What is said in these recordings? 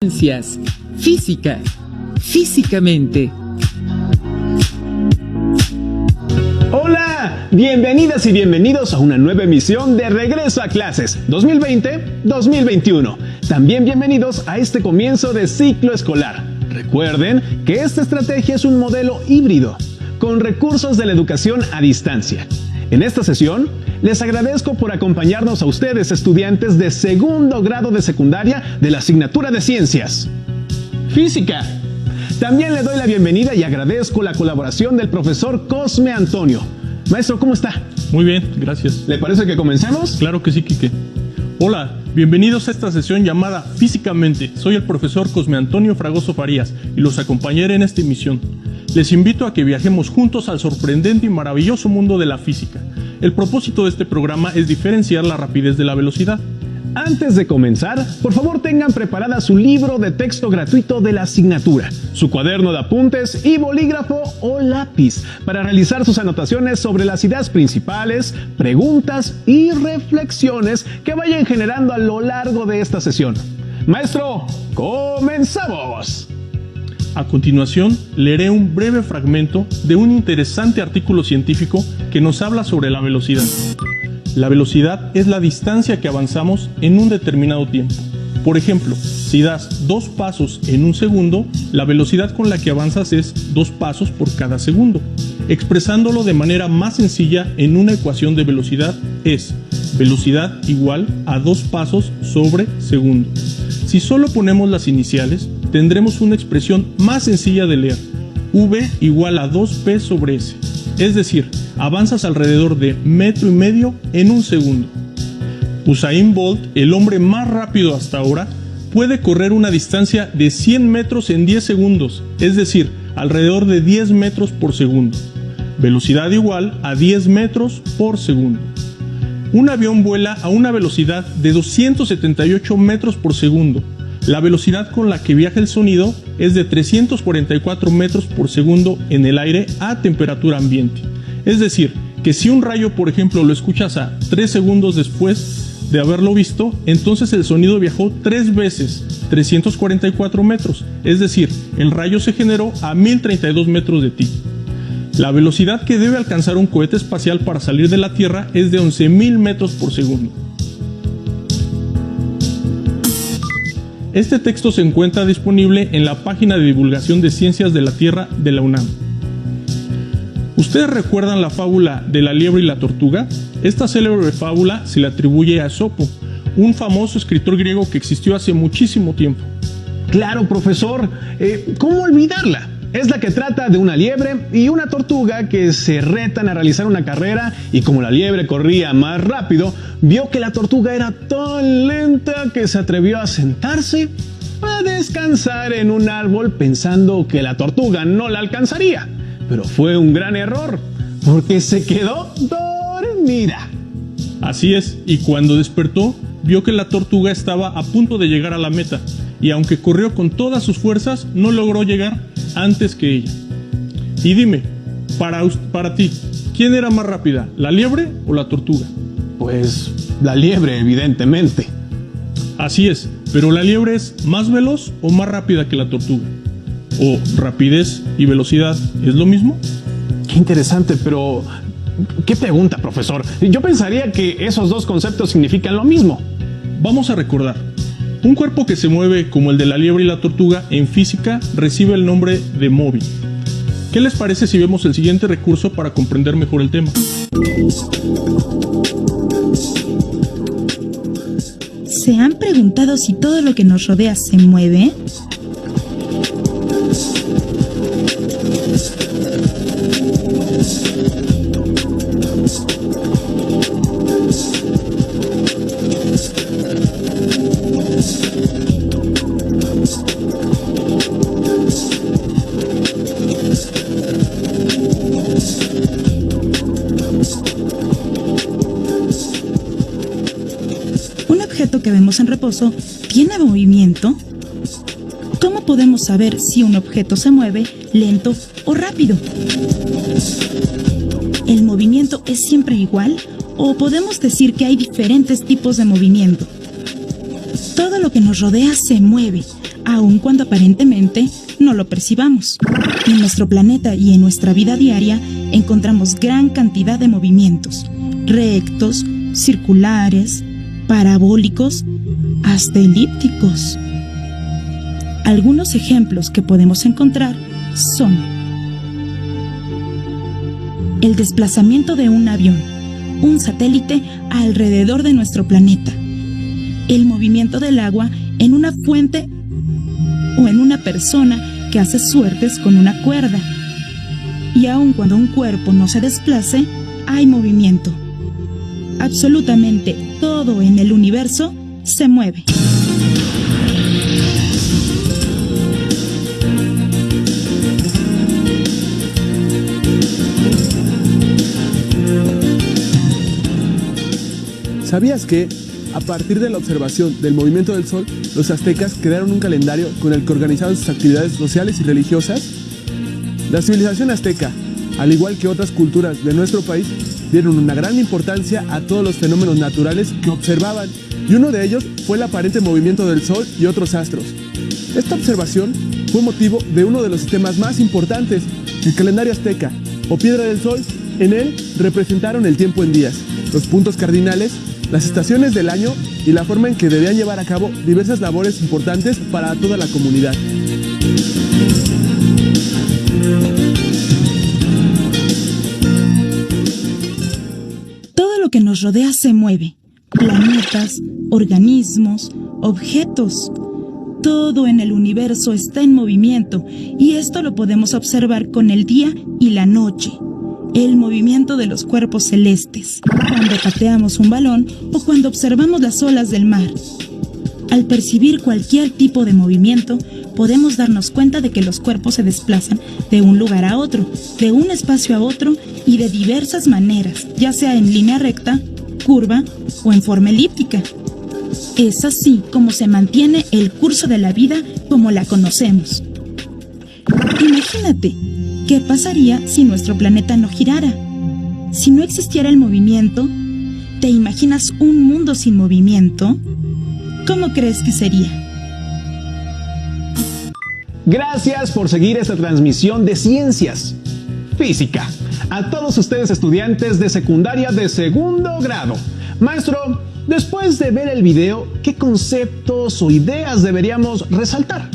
Ciencias, física, físicamente. Hola, bienvenidas y bienvenidos a una nueva emisión de Regreso a Clases 2020-2021. También bienvenidos a este comienzo de ciclo escolar. Recuerden que esta estrategia es un modelo híbrido, con recursos de la educación a distancia. En esta sesión, les agradezco por acompañarnos a ustedes, estudiantes de segundo grado de secundaria de la asignatura de Ciencias Física. También le doy la bienvenida y agradezco la colaboración del profesor Cosme Antonio. Maestro, ¿cómo está? Muy bien, gracias. ¿Le parece que comencemos? Claro que sí, Quique. Hola, bienvenidos a esta sesión llamada Físicamente. Soy el profesor Cosme Antonio Fragoso Farías y los acompañaré en esta emisión. Les invito a que viajemos juntos al sorprendente y maravilloso mundo de la física. El propósito de este programa es diferenciar la rapidez de la velocidad. Antes de comenzar, por favor tengan preparada su libro de texto gratuito de la asignatura, su cuaderno de apuntes y bolígrafo o lápiz para realizar sus anotaciones sobre las ideas principales, preguntas y reflexiones que vayan generando a lo largo de esta sesión. Maestro, ¡comenzamos! A continuación, leeré un breve fragmento de un interesante artículo científico que nos habla sobre la velocidad. La velocidad es la distancia que avanzamos en un determinado tiempo. Por ejemplo, si das 2 pasos en un segundo, la velocidad con la que avanzas es 2 pasos por cada segundo. Expresándolo de manera más sencilla en una ecuación de velocidad es velocidad igual a 2 pasos sobre segundo. Si solo ponemos las iniciales, tendremos una expresión más sencilla de leer, v igual a 2p sobre s, es decir, avanzas alrededor de 1,5 metros en un segundo. Usain Bolt, el hombre más rápido hasta ahora, puede correr una distancia de 100 metros en 10 segundos, es decir, alrededor de 10 metros por segundo. Velocidad igual a 10 metros por segundo. Un avión vuela a una velocidad de 278 metros por segundo. La velocidad con la que viaja el sonido es de 344 metros por segundo en el aire a temperatura ambiente. Es decir, que si un rayo, por ejemplo, lo escuchas a 3 segundos después de haberlo visto, entonces el sonido viajó 3 veces, 344 metros. Es decir, el rayo se generó a 1032 metros de ti. La velocidad que debe alcanzar un cohete espacial para salir de la Tierra es de 11.000 metros por segundo. Este texto se encuentra disponible en la página de divulgación de ciencias de la Tierra de la UNAM. ¿Ustedes recuerdan la fábula de la liebre y la tortuga? Esta célebre fábula se le atribuye a Esopo, un famoso escritor griego que existió hace muchísimo tiempo. Claro, profesor. ¿Cómo olvidarla? Es la que trata de una liebre y una tortuga que se retan a realizar una carrera y como la liebre corría más rápido, vio que la tortuga era tan lenta que se atrevió a sentarse a descansar en un árbol pensando que la tortuga no la alcanzaría. Pero fue un gran error, porque se quedó dormida. Así es, y cuando despertó, vio que la tortuga estaba a punto de llegar a la meta, y aunque corrió con todas sus fuerzas, no logró llegar antes que ella. Y dime, para ti, ¿quién era más rápida, la liebre o la tortuga? Pues la liebre, evidentemente. Así es, pero ¿la liebre es más veloz o más rápida que la tortuga? ¿O rapidez y velocidad es lo mismo? Qué interesante, pero ¿qué pregunta, profesor? Yo pensaría que esos dos conceptos significan lo mismo. Vamos a recordar. Un cuerpo que se mueve como el de la liebre y la tortuga en física recibe el nombre de móvil. ¿Qué les parece si vemos el siguiente recurso para comprender mejor el tema? ¿Se han preguntado si todo lo que nos rodea se mueve? ¿Un objeto que vemos en reposo tiene movimiento? ¿Cómo podemos saber si un objeto se mueve lento o rápido? ¿El movimiento es siempre igual o podemos decir que hay diferentes tipos de movimiento? Todo lo que nos rodea se mueve, aun cuando aparentemente no lo percibamos. En nuestro planeta y en nuestra vida diaria encontramos gran cantidad de movimientos, rectos, circulares, parabólicos, hasta elípticos. Algunos ejemplos que podemos encontrar son el desplazamiento de un avión, un satélite alrededor de nuestro planeta, el movimiento del agua en una fuente o en una persona que hace suertes con una cuerda. Y aun cuando un cuerpo no se desplace, hay movimiento. Absolutamente todo en el universo se mueve. ¿Sabías que, a partir de la observación del movimiento del Sol, los aztecas crearon un calendario con el que organizaban sus actividades sociales y religiosas? La civilización azteca, al igual que otras culturas de nuestro país, dieron una gran importancia a todos los fenómenos naturales que observaban, y uno de ellos fue el aparente movimiento del Sol y otros astros. Esta observación fue motivo de uno de los sistemas más importantes, el calendario azteca, o piedra del Sol. En él representaron el tiempo en días, los puntos cardinales, las estaciones del año y la forma en que debían llevar a cabo diversas labores importantes para toda la comunidad. Todo lo que nos rodea se mueve. Planetas, organismos, objetos. Todo en el universo está en movimiento y esto lo podemos observar con el día y la noche. El movimiento de los cuerpos celestes, cuando pateamos un balón o cuando observamos las olas del mar. Al percibir cualquier tipo de movimiento, podemos darnos cuenta de que los cuerpos se desplazan de un lugar a otro, de un espacio a otro y de diversas maneras, ya sea en línea recta, curva o en forma elíptica. Es así como se mantiene el curso de la vida como la conocemos. Imagínate, ¿qué pasaría si nuestro planeta no girara? Si no existiera el movimiento, ¿te imaginas un mundo sin movimiento? ¿Cómo crees que sería? Gracias por seguir esta transmisión de Ciencias Física. A todos ustedes estudiantes de secundaria de segundo grado. Maestro, después de ver el video, ¿qué conceptos o ideas deberíamos resaltar?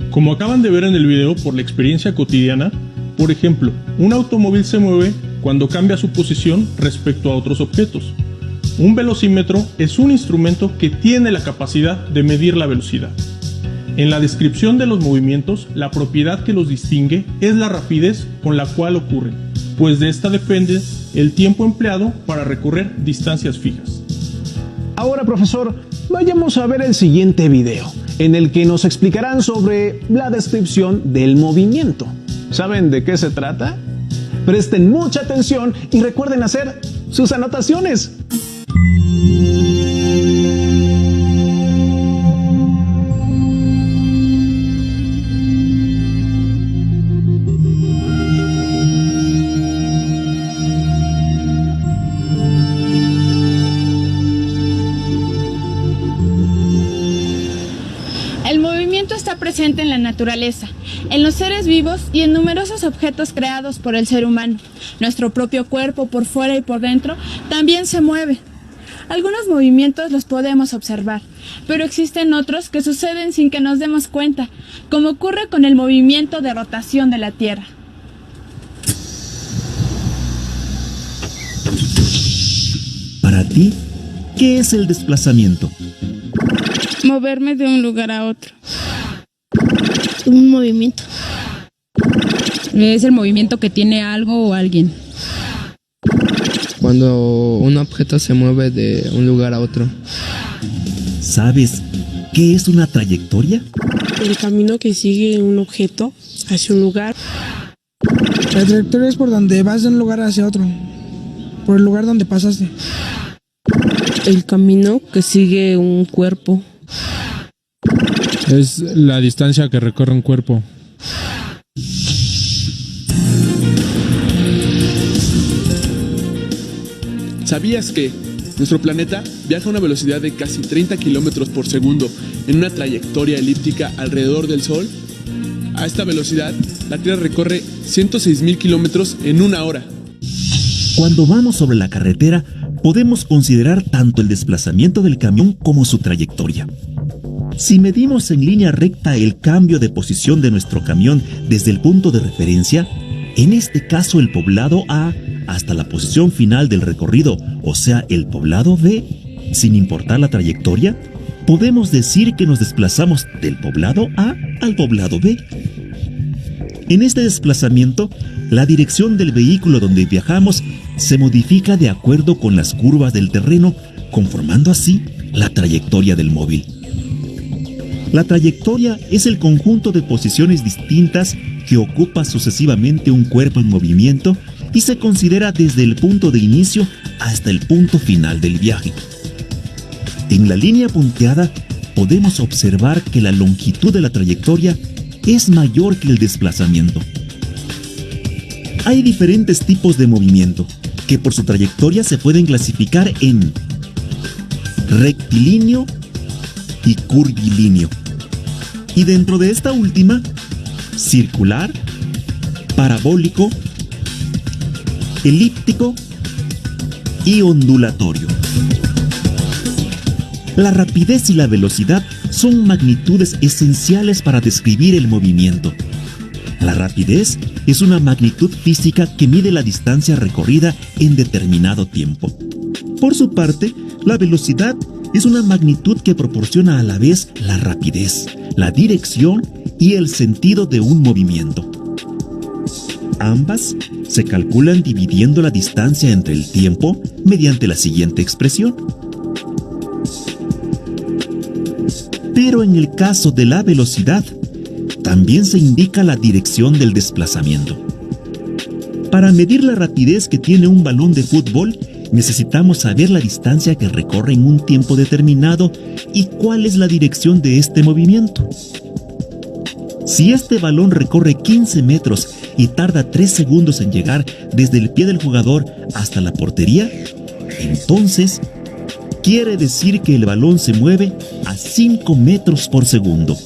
Como acaban de ver en el video por la experiencia cotidiana, por ejemplo, un automóvil se mueve cuando cambia su posición respecto a otros objetos. Un velocímetro es un instrumento que tiene la capacidad de medir la velocidad. En la descripción de los movimientos, la propiedad que los distingue es la rapidez con la cual ocurren, pues de esta depende el tiempo empleado para recorrer distancias fijas. Ahora, profesor, vayamos a ver el siguiente video, en el que nos explicarán sobre la descripción del movimiento. ¿Saben de qué se trata? Presten mucha atención y recuerden hacer sus anotaciones. El movimiento está presente en la naturaleza, en los seres vivos y en numerosos objetos creados por el ser humano. Nuestro propio cuerpo, por fuera y por dentro, también se mueve. Algunos movimientos los podemos observar, pero existen otros que suceden sin que nos demos cuenta, como ocurre con el movimiento de rotación de la Tierra. Para ti, ¿qué es el desplazamiento? Moverme de un lugar a otro. Un movimiento. Es el movimiento que tiene algo o alguien. Cuando un objeto se mueve de un lugar a otro. ¿Sabes qué es una trayectoria? El camino que sigue un objeto hacia un lugar. La trayectoria es por donde vas de un lugar hacia otro, por el lugar donde pasaste. El camino que sigue un cuerpo. Es la distancia que recorre un cuerpo. ¿Sabías que, Nuestro planeta viaja a una velocidad de casi 30 kilómetros por segundo en una trayectoria elíptica alrededor del Sol. A esta velocidad, la Tierra recorre 106.000 kilómetros en una hora. Cuando vamos sobre la carretera, podemos considerar tanto el desplazamiento del camión como su trayectoria. Si medimos en línea recta el cambio de posición de nuestro camión desde el punto de referencia, en este caso el poblado A, hasta la posición final del recorrido, o sea, el poblado B, sin importar la trayectoria, podemos decir que nos desplazamos del poblado A al poblado B. En este desplazamiento, la dirección del vehículo donde viajamos se modifica de acuerdo con las curvas del terreno, conformando así la trayectoria del móvil. La trayectoria es el conjunto de posiciones distintas que ocupa sucesivamente un cuerpo en movimiento y se considera desde el punto de inicio hasta el punto final del viaje. En la línea punteada podemos observar que la longitud de la trayectoria es mayor que el desplazamiento. Hay diferentes tipos de movimiento que por su trayectoria se pueden clasificar en rectilíneo y curvilíneo. Y dentro de esta última, circular, parabólico, elíptico y ondulatorio. La rapidez y la velocidad son magnitudes esenciales para describir el movimiento. La rapidez es una magnitud física que mide la distancia recorrida en determinado tiempo. Por su parte, la velocidad es una magnitud que proporciona a la vez la rapidez, la dirección y el sentido de un movimiento. Ambas se calculan dividiendo la distancia entre el tiempo mediante la siguiente expresión. Pero en el caso de la velocidad, también se indica la dirección del desplazamiento. Para medir la rapidez que tiene un balón de fútbol, necesitamos saber la distancia que recorre en un tiempo determinado y cuál es la dirección de este movimiento. Si este balón recorre 15 metros y tarda 3 segundos en llegar desde el pie del jugador hasta la portería, entonces quiere decir que el balón se mueve a 5 metros por segundo.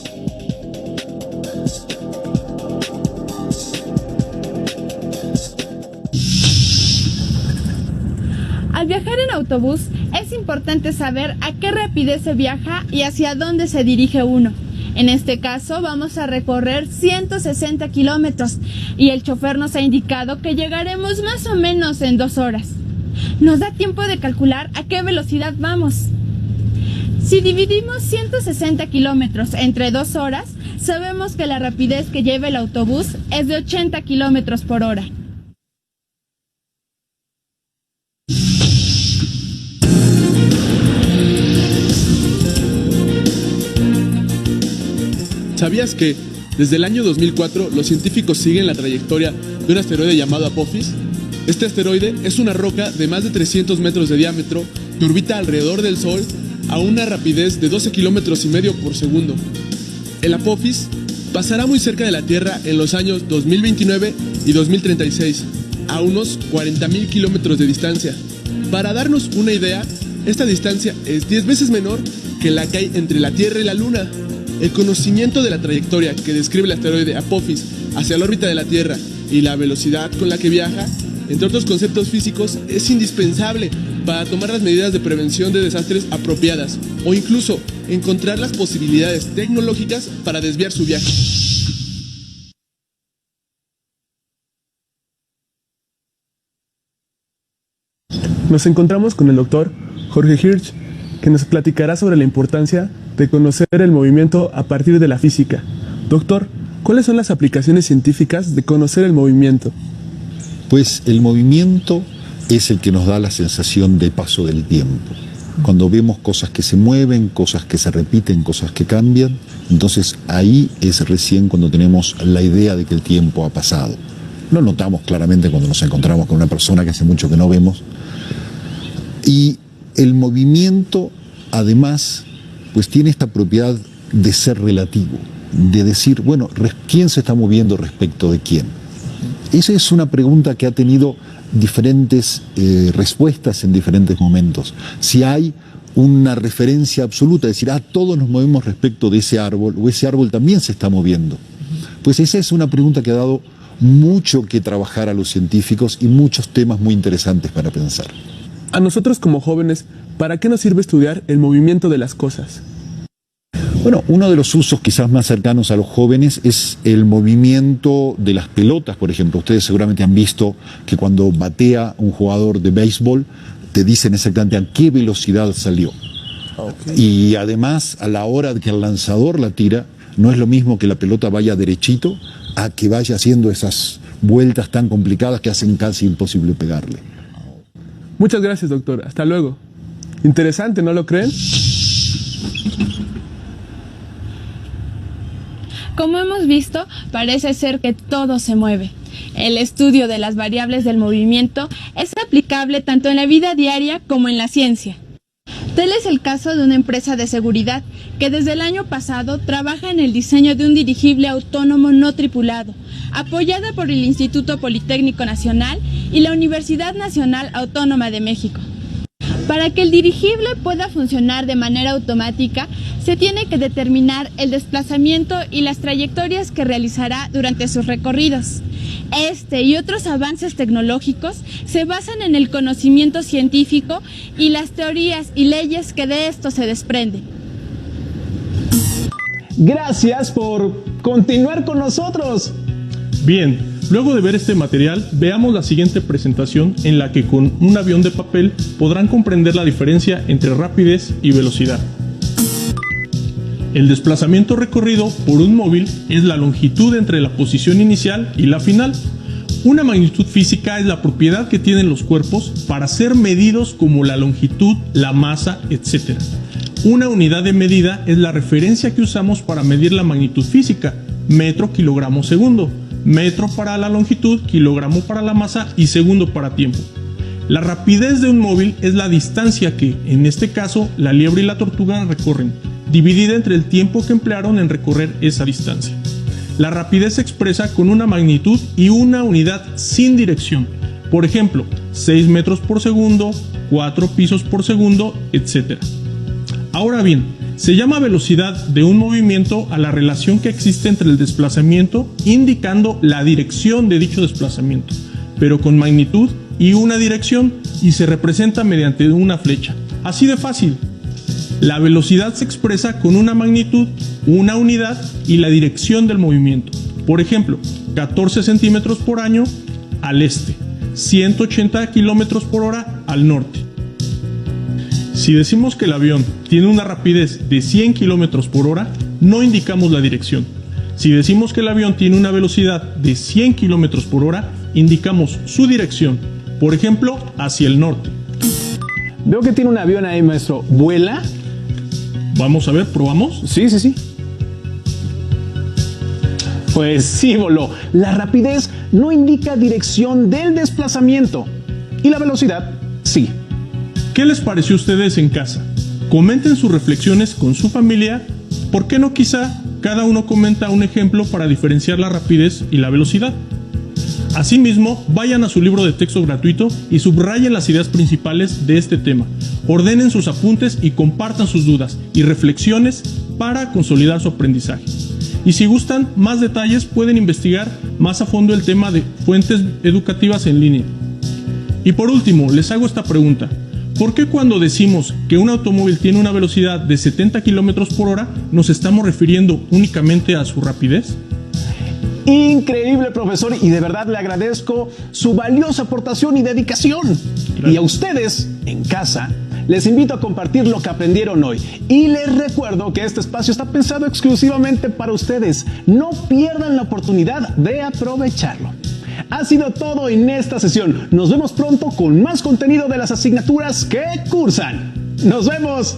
Al viajar en autobús es importante saber a qué rapidez se viaja y hacia dónde se dirige uno. En este caso vamos a recorrer 160 kilómetros y el chofer nos ha indicado que llegaremos más o menos en 2 horas. Nos da tiempo de calcular a qué velocidad vamos. Si dividimos 160 kilómetros entre 2 horas, sabemos que la rapidez que lleva el autobús es de 80 kilómetros por hora. ¿Sabías que desde el año 2004 los científicos siguen la trayectoria de un asteroide llamado Apophis? Este asteroide es una roca de más de 300 metros de diámetro que orbita alrededor del Sol a una rapidez de 12 kilómetros y medio por segundo. El Apophis pasará muy cerca de la Tierra en los años 2029 y 2036, a unos 40.000 kilómetros de distancia. Para darnos una idea, esta distancia es 10 veces menor que la que hay entre la Tierra y la Luna. El conocimiento de la trayectoria que describe el asteroide Apophis hacia la órbita de la Tierra y la velocidad con la que viaja, entre otros conceptos físicos, es indispensable para tomar las medidas de prevención de desastres apropiadas o incluso encontrar las posibilidades tecnológicas para desviar su viaje. Nos encontramos con el doctor Jorge Hirsch, que nos platicará sobre la importancia de conocer el movimiento a partir de la física. Doctor, ¿cuáles son las aplicaciones científicas de conocer el movimiento? Pues el movimiento es el que nos da la sensación de paso del tiempo. Cuando vemos cosas que se mueven, cosas que se repiten, cosas que cambian, entonces ahí es recién cuando tenemos la idea de que el tiempo ha pasado. Lo notamos claramente cuando nos encontramos con una persona que hace mucho que no vemos. Y el movimiento, además, pues tiene esta propiedad de ser relativo, de decir, bueno, ¿quién se está moviendo respecto de quién? Esa es una pregunta que ha tenido diferentes respuestas en diferentes momentos. Si hay una referencia absoluta, es decir, todos nos movemos respecto de ese árbol, o ese árbol también se está moviendo. Pues esa es una pregunta que ha dado mucho que trabajar a los científicos y muchos temas muy interesantes para pensar. A nosotros como jóvenes, ¿para qué nos sirve estudiar el movimiento de las cosas? Bueno, uno de los usos quizás más cercanos a los jóvenes es el movimiento de las pelotas, por ejemplo. Ustedes seguramente han visto que cuando batea un jugador de béisbol, te dicen exactamente a qué velocidad salió. Okay. Y además, a la hora de que el lanzador la tira, no es lo mismo que la pelota vaya derechito a que vaya haciendo esas vueltas tan complicadas que hacen casi imposible pegarle. Muchas gracias, doctor. Hasta luego. Interesante, ¿no lo creen? Como hemos visto, parece ser que todo se mueve. El estudio de las variables del movimiento es aplicable tanto en la vida diaria como en la ciencia. Tal es el caso de una empresa de seguridad que desde el año pasado trabaja en el diseño de un dirigible autónomo no tripulado, apoyada por el Instituto Politécnico Nacional y la Universidad Nacional Autónoma de México. Para que el dirigible pueda funcionar de manera automática, se tiene que determinar el desplazamiento y las trayectorias que realizará durante sus recorridos. Este y otros avances tecnológicos se basan en el conocimiento científico y las teorías y leyes que de esto se desprenden. Gracias por continuar con nosotros. Bien, luego de ver este material, veamos la siguiente presentación en la que con un avión de papel podrán comprender la diferencia entre rapidez y velocidad. El desplazamiento recorrido por un móvil es la longitud entre la posición inicial y la final. Una magnitud física es la propiedad que tienen los cuerpos para ser medidos como la longitud, la masa, etc. Una unidad de medida es la referencia que usamos para medir la magnitud física, metro, kilogramo, segundo. Metro para la longitud, kilogramo para la masa y segundo para tiempo. La rapidez de un móvil es la distancia que, en este caso, la liebre y la tortuga recorren, dividida entre el tiempo que emplearon en recorrer esa distancia. La rapidez se expresa con una magnitud y una unidad sin dirección. Por ejemplo, 6 metros por segundo, 4 pisos por segundo, etc. Ahora bien, se llama velocidad de un movimiento a la relación que existe entre el desplazamiento, indicando la dirección de dicho desplazamiento, pero con magnitud y una dirección, y se representa mediante una flecha. Así de fácil. La velocidad se expresa con una magnitud, una unidad y la dirección del movimiento. Por ejemplo, 14 centímetros por año al este, 180 kilómetros por hora al norte. Si decimos que el avión tiene una rapidez de 100 kilómetros por hora, no indicamos la dirección. Si decimos que el avión tiene una velocidad de 100 kilómetros por hora, indicamos su dirección, por ejemplo, hacia el norte. Veo que tiene un avión ahí, maestro. ¿Vuela? Vamos a ver, ¿probamos? Sí. Pues sí, voló. La rapidez no indica dirección del desplazamiento y la velocidad sí. ¿Qué les pareció a ustedes en casa? Comenten sus reflexiones con su familia. ¿Por qué no quizá cada uno comenta un ejemplo para diferenciar la rapidez y la velocidad? Asimismo, vayan a su libro de texto gratuito y subrayen las ideas principales de este tema. Ordenen sus apuntes y compartan sus dudas y reflexiones para consolidar su aprendizaje. Y si gustan más detalles, pueden investigar más a fondo el tema de fuentes educativas en línea. Y por último, les hago esta pregunta. ¿Por qué cuando decimos que un automóvil tiene una velocidad de 70 km por hora nos estamos refiriendo únicamente a su rapidez? Increíble, profesor, y de verdad le agradezco su valiosa aportación y dedicación. Gracias. Y a ustedes, en casa, les invito a compartir lo que aprendieron hoy. Y les recuerdo que este espacio está pensado exclusivamente para ustedes. No pierdan la oportunidad de aprovecharlo. Ha sido todo en esta sesión. Nos vemos pronto con más contenido de las asignaturas que cursan. ¡Nos vemos!